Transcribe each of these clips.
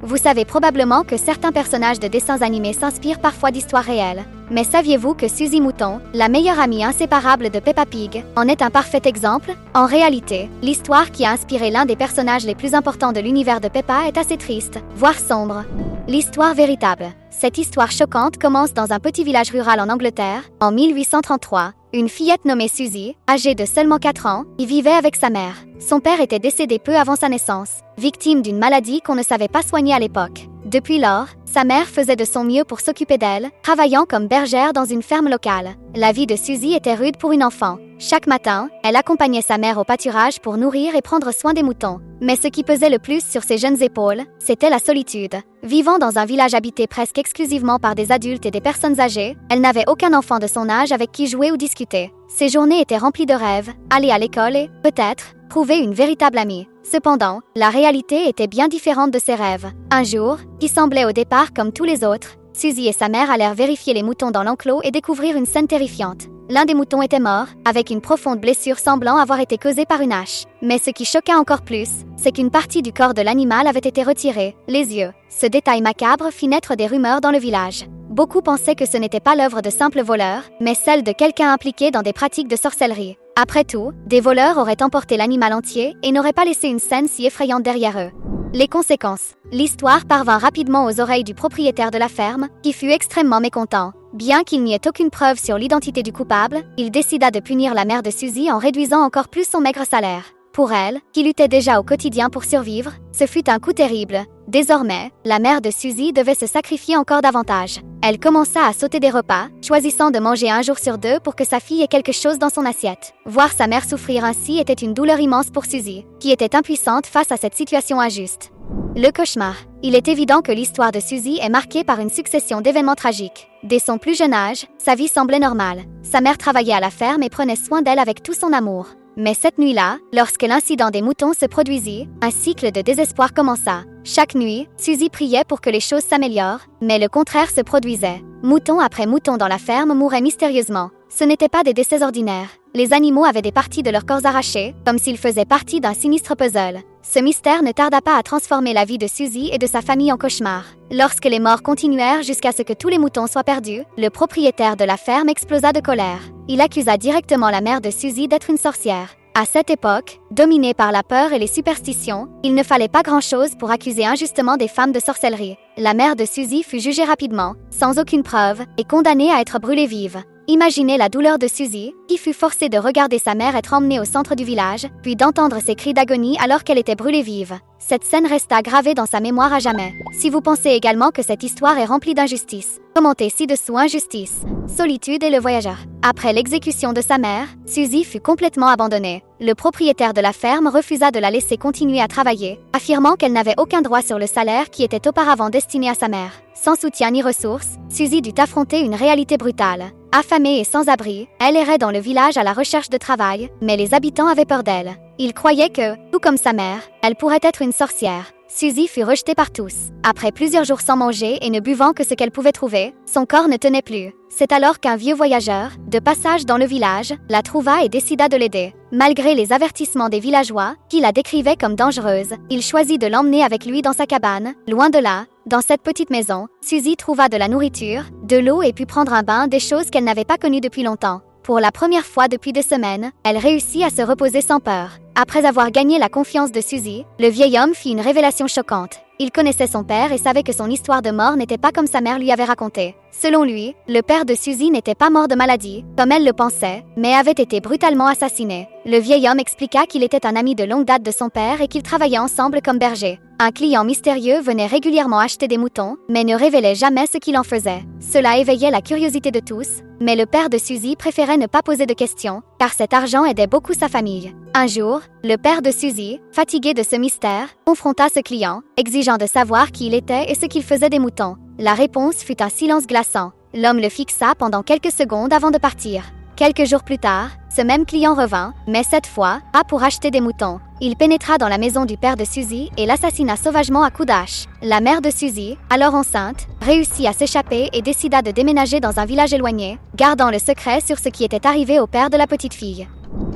Vous savez probablement que certains personnages de dessins animés s'inspirent parfois d'histoires réelles. Mais saviez-vous que Suzy Mouton, la meilleure amie inséparable de Peppa Pig, en est un parfait exemple? En réalité, l'histoire qui a inspiré l'un des personnages les plus importants de l'univers de Peppa est assez triste, voire sombre. L'histoire véritable. Cette histoire choquante commence dans un petit village rural en Angleterre, en 1833. Une fillette nommée Suzy, âgée de seulement 4 ans, y vivait avec sa mère. Son père était décédé peu avant sa naissance, victime d'une maladie qu'on ne savait pas soigner à l'époque. Depuis lors, sa mère faisait de son mieux pour s'occuper d'elle, travaillant comme bergère dans une ferme locale. La vie de Suzy était rude pour une enfant. Chaque matin, elle accompagnait sa mère au pâturage pour nourrir et prendre soin des moutons. Mais ce qui pesait le plus sur ses jeunes épaules, c'était la solitude. Vivant dans un village habité presque exclusivement par des adultes et des personnes âgées, elle n'avait aucun enfant de son âge avec qui jouer ou discuter. Ses journées étaient remplies de rêves, aller à l'école et, peut-être, trouver une véritable amie. Cependant, la réalité était bien différente de ses rêves. Un jour, qui semblait au départ comme tous les autres, Suzy et sa mère allèrent vérifier les moutons dans l'enclos et découvrir une scène terrifiante. L'un des moutons était mort, avec une profonde blessure semblant avoir été causée par une hache. Mais ce qui choqua encore plus, c'est qu'une partie du corps de l'animal avait été retirée, les yeux. Ce détail macabre fit naître des rumeurs dans le village. Beaucoup pensaient que ce n'était pas l'œuvre de simples voleurs, mais celle de quelqu'un impliqué dans des pratiques de sorcellerie. Après tout, des voleurs auraient emporté l'animal entier et n'auraient pas laissé une scène si effrayante derrière eux. Les conséquences. L'histoire parvint rapidement aux oreilles du propriétaire de la ferme, qui fut extrêmement mécontent. Bien qu'il n'y ait aucune preuve sur l'identité du coupable, il décida de punir la mère de Suzy en réduisant encore plus son maigre salaire. Pour elle, qui luttait déjà au quotidien pour survivre, ce fut un coup terrible. Désormais, la mère de Suzy devait se sacrifier encore davantage. Elle commença à sauter des repas, choisissant de manger un jour sur 2 pour que sa fille ait quelque chose dans son assiette. Voir sa mère souffrir ainsi était une douleur immense pour Suzy, qui était impuissante face à cette situation injuste. Le cauchemar. Il est évident que l'histoire de Suzy est marquée par une succession d'événements tragiques. Dès son plus jeune âge, sa vie semblait normale. Sa mère travaillait à la ferme et prenait soin d'elle avec tout son amour. Mais cette nuit-là, lorsque l'incident des moutons se produisit, un cycle de désespoir commença. Chaque nuit, Suzy priait pour que les choses s'améliorent, mais le contraire se produisait. Mouton après mouton dans la ferme mouraient mystérieusement. Ce n'étaient pas des décès ordinaires. Les animaux avaient des parties de leur corps arrachées, comme s'ils faisaient partie d'un sinistre puzzle. Ce mystère ne tarda pas à transformer la vie de Suzy et de sa famille en cauchemar. Lorsque les morts continuèrent jusqu'à ce que tous les moutons soient perdus, le propriétaire de la ferme explosa de colère. Il accusa directement la mère de Suzy d'être une sorcière. À cette époque, dominée par la peur et les superstitions, il ne fallait pas grand-chose pour accuser injustement des femmes de sorcellerie. La mère de Suzy fut jugée rapidement, sans aucune preuve, et condamnée à être brûlée vive. Imaginez la douleur de Suzy, qui fut forcée de regarder sa mère être emmenée au centre du village, puis d'entendre ses cris d'agonie alors qu'elle était brûlée vive. Cette scène resta gravée dans sa mémoire à jamais. Si vous pensez également que cette histoire est remplie d'injustice, commentez ci-dessous injustice, solitude et le voyageur. Après l'exécution de sa mère, Suzy fut complètement abandonnée. Le propriétaire de la ferme refusa de la laisser continuer à travailler, affirmant qu'elle n'avait aucun droit sur le salaire qui était auparavant destiné à sa mère. Sans soutien ni ressources, Suzy dut affronter une réalité brutale. Affamée et sans abri, elle errait dans le village à la recherche de travail, mais les habitants avaient peur d'elle. Ils croyaient que, tout comme sa mère, elle pourrait être une sorcière. Suzy fut rejetée par tous. Après plusieurs jours sans manger et ne buvant que ce qu'elle pouvait trouver, son corps ne tenait plus. C'est alors qu'un vieux voyageur, de passage dans le village, la trouva et décida de l'aider. Malgré les avertissements des villageois, qui la décrivaient comme dangereuse, il choisit de l'emmener avec lui dans sa cabane. Loin de là, dans cette petite maison, Suzy trouva de la nourriture, de l'eau et put prendre un bain, des choses qu'elle n'avait pas connues depuis longtemps. Pour la première fois depuis des semaines, elle réussit à se reposer sans peur. Après avoir gagné la confiance de Suzy, le vieil homme fit une révélation choquante. Il connaissait son père et savait que son histoire de mort n'était pas comme sa mère lui avait raconté. Selon lui, le père de Suzy n'était pas mort de maladie, comme elle le pensait, mais avait été brutalement assassiné. Le vieil homme expliqua qu'il était un ami de longue date de son père et qu'ils travaillaient ensemble comme bergers. Un client mystérieux venait régulièrement acheter des moutons, mais ne révélait jamais ce qu'il en faisait. Cela éveillait la curiosité de tous, mais le père de Suzy préférait ne pas poser de questions, car cet argent aidait beaucoup sa famille. Un jour, le père de Suzy, fatigué de ce mystère, confronta ce client, exigeant de savoir qui il était et ce qu'il faisait des moutons. La réponse fut un silence glaçant. L'homme le fixa pendant quelques secondes avant de partir. Quelques jours plus tard, ce même client revint, mais cette fois, pas pour acheter des moutons. Il pénétra dans la maison du père de Suzy et l'assassina sauvagement à coups d'hache. La mère de Suzy, alors enceinte, réussit à s'échapper et décida de déménager dans un village éloigné, gardant le secret sur ce qui était arrivé au père de la petite fille.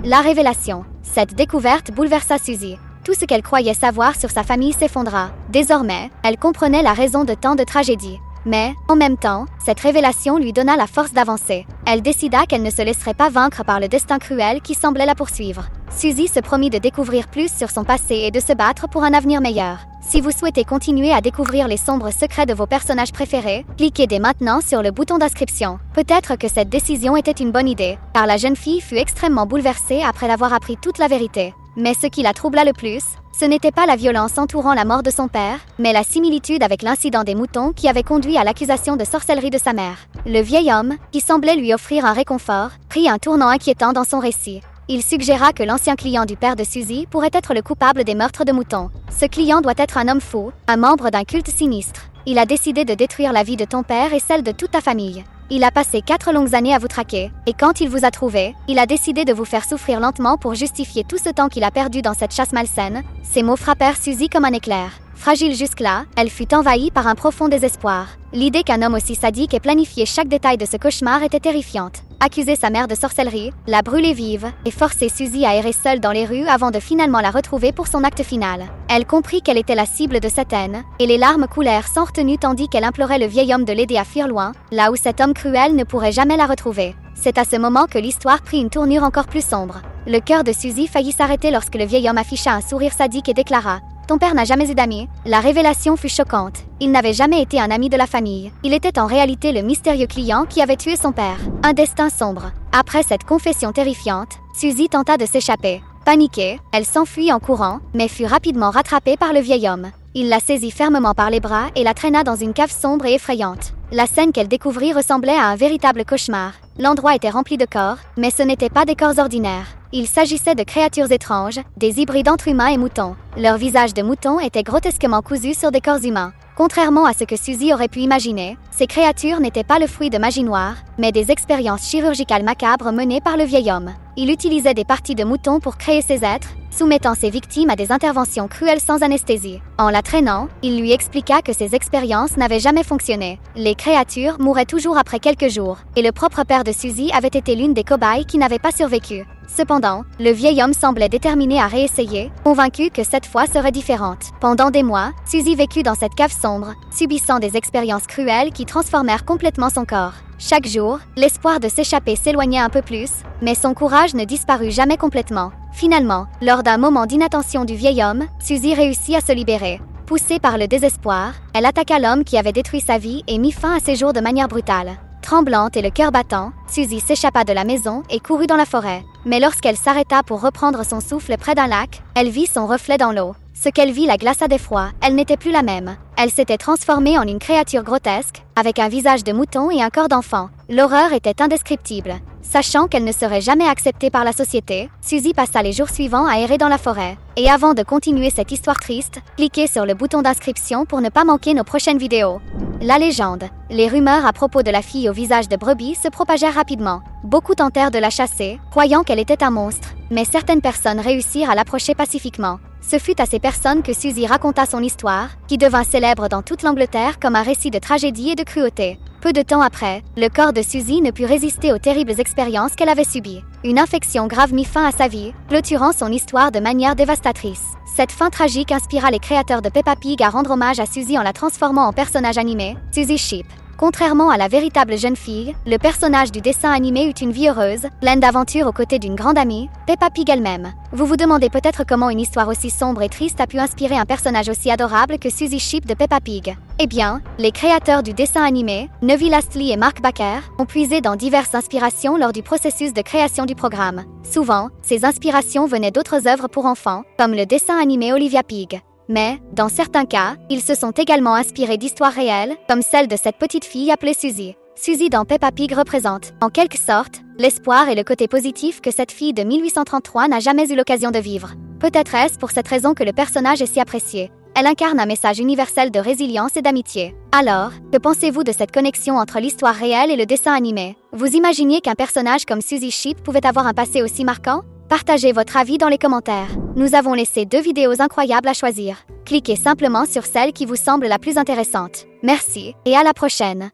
La révélation. Cette découverte bouleversa Suzy. Tout ce qu'elle croyait savoir sur sa famille s'effondra. Désormais, elle comprenait la raison de tant de tragédies. Mais, en même temps, cette révélation lui donna la force d'avancer. Elle décida qu'elle ne se laisserait pas vaincre par le destin cruel qui semblait la poursuivre. Suzy se promit de découvrir plus sur son passé et de se battre pour un avenir meilleur. Si vous souhaitez continuer à découvrir les sombres secrets de vos personnages préférés, cliquez dès maintenant sur le bouton d'inscription. Peut-être que cette décision était une bonne idée, car la jeune fille fut extrêmement bouleversée après avoir appris toute la vérité. Mais ce qui la troubla le plus, ce n'était pas la violence entourant la mort de son père, mais la similitude avec l'incident des moutons qui avait conduit à l'accusation de sorcellerie de sa mère. Le vieil homme, qui semblait lui offrir un réconfort, prit un tournant inquiétant dans son récit. Il suggéra que l'ancien client du père de Suzy pourrait être le coupable des meurtres de moutons. Ce client doit être un homme fou, un membre d'un culte sinistre. Il a décidé de détruire la vie de ton père et celle de toute ta famille. Il a passé 4 longues années à vous traquer, et quand il vous a trouvé, il a décidé de vous faire souffrir lentement pour justifier tout ce temps qu'il a perdu dans cette chasse malsaine. Ces mots frappèrent Suzy comme un éclair. Fragile jusque-là, elle fut envahie par un profond désespoir. L'idée qu'un homme aussi sadique ait planifié chaque détail de ce cauchemar était terrifiante. Accuser sa mère de sorcellerie, la brûler vive, et forcer Suzy à errer seule dans les rues avant de finalement la retrouver pour son acte final. Elle comprit qu'elle était la cible de cette haine, et les larmes coulèrent sans retenue tandis qu'elle implorait le vieil homme de l'aider à fuir loin, là où cet homme cruel ne pourrait jamais la retrouver. C'est à ce moment que l'histoire prit une tournure encore plus sombre. Le cœur de Suzy faillit s'arrêter lorsque le vieil homme afficha un sourire sadique et déclara: « Ton père n'a jamais eu d'amis. » La révélation fut choquante. Il n'avait jamais été un ami de la famille. Il était en réalité le mystérieux client qui avait tué son père. Un destin sombre. Après cette confession terrifiante, Suzy tenta de s'échapper. Paniquée, elle s'enfuit en courant, mais fut rapidement rattrapée par le vieil homme. Il la saisit fermement par les bras et la traîna dans une cave sombre et effrayante. La scène qu'elle découvrit ressemblait à un véritable cauchemar. L'endroit était rempli de corps, mais ce n'étaient pas des corps ordinaires. Il s'agissait de créatures étranges, des hybrides entre humains et moutons. Leurs visages de moutons étaient grotesquement cousus sur des corps humains. Contrairement à ce que Suzy aurait pu imaginer, ces créatures n'étaient pas le fruit de magie noire, mais des expériences chirurgicales macabres menées par le vieil homme. Il utilisait des parties de moutons pour créer ces êtres, soumettant ses victimes à des interventions cruelles sans anesthésie. En la traînant, il lui expliqua que ces expériences n'avaient jamais fonctionné. Les créatures mouraient toujours après quelques jours, et le propre père de Suzy avait été l'une des cobayes qui n'avait pas survécu. Cependant, le vieil homme semblait déterminé à réessayer, convaincu que cette fois serait différente. Pendant des mois, Suzy vécut dans cette cave sombre, subissant des expériences cruelles qui transformèrent complètement son corps. Chaque jour, l'espoir de s'échapper s'éloignait un peu plus, mais son courage ne disparut jamais complètement. Finalement, lors d'un moment d'inattention du vieil homme, Suzy réussit à se libérer. Poussée par le désespoir, elle attaqua l'homme qui avait détruit sa vie et mit fin à ses jours de manière brutale. Tremblante et le cœur battant, Suzy s'échappa de la maison et courut dans la forêt. Mais lorsqu'elle s'arrêta pour reprendre son souffle près d'un lac, elle vit son reflet dans l'eau. Ce qu'elle vit la glaça d'effroi, elle n'était plus la même. Elle s'était transformée en une créature grotesque, avec un visage de mouton et un corps d'enfant. L'horreur était indescriptible. Sachant qu'elle ne serait jamais acceptée par la société, Suzy passa les jours suivants à errer dans la forêt. Et avant de continuer cette histoire triste, cliquez sur le bouton d'inscription pour ne pas manquer nos prochaines vidéos. La légende. Les rumeurs à propos de la fille au visage de brebis se propagèrent rapidement. Beaucoup tentèrent de la chasser, croyant qu'elle était un monstre, mais certaines personnes réussirent à l'approcher pacifiquement. Ce fut à ces personnes que Suzy raconta son histoire, qui devint célèbre dans toute l'Angleterre comme un récit de tragédie et de cruauté. Peu de temps après, le corps de Suzy ne put résister aux terribles expériences qu'elle avait subies. Une infection grave mit fin à sa vie, clôturant son histoire de manière dévastatrice. Cette fin tragique inspira les créateurs de Peppa Pig à rendre hommage à Suzy en la transformant en personnage animé, Suzy Sheep. Contrairement à la véritable jeune fille, le personnage du dessin animé eut une vie heureuse, pleine d'aventures aux côtés d'une grande amie, Peppa Pig elle-même. Vous vous demandez peut-être comment une histoire aussi sombre et triste a pu inspirer un personnage aussi adorable que Suzy Sheep de Peppa Pig. Eh bien, les créateurs du dessin animé, Neville Astley et Mark Baker, ont puisé dans diverses inspirations lors du processus de création du programme. Souvent, ces inspirations venaient d'autres œuvres pour enfants, comme le dessin animé Olivia Pig. Mais, dans certains cas, ils se sont également inspirés d'histoires réelles, comme celle de cette petite fille appelée Suzy. Suzy dans Peppa Pig représente, en quelque sorte, l'espoir et le côté positif que cette fille de 1833 n'a jamais eu l'occasion de vivre. Peut-être est-ce pour cette raison que le personnage est si apprécié. Elle incarne un message universel de résilience et d'amitié. Alors, que pensez-vous de cette connexion entre l'histoire réelle et le dessin animé? Vous imaginiez qu'un personnage comme Suzy Sheep pouvait avoir un passé aussi marquant? Partagez votre avis dans les commentaires. Nous avons laissé 2 vidéos incroyables à choisir. Cliquez simplement sur celle qui vous semble la plus intéressante. Merci, et à la prochaine.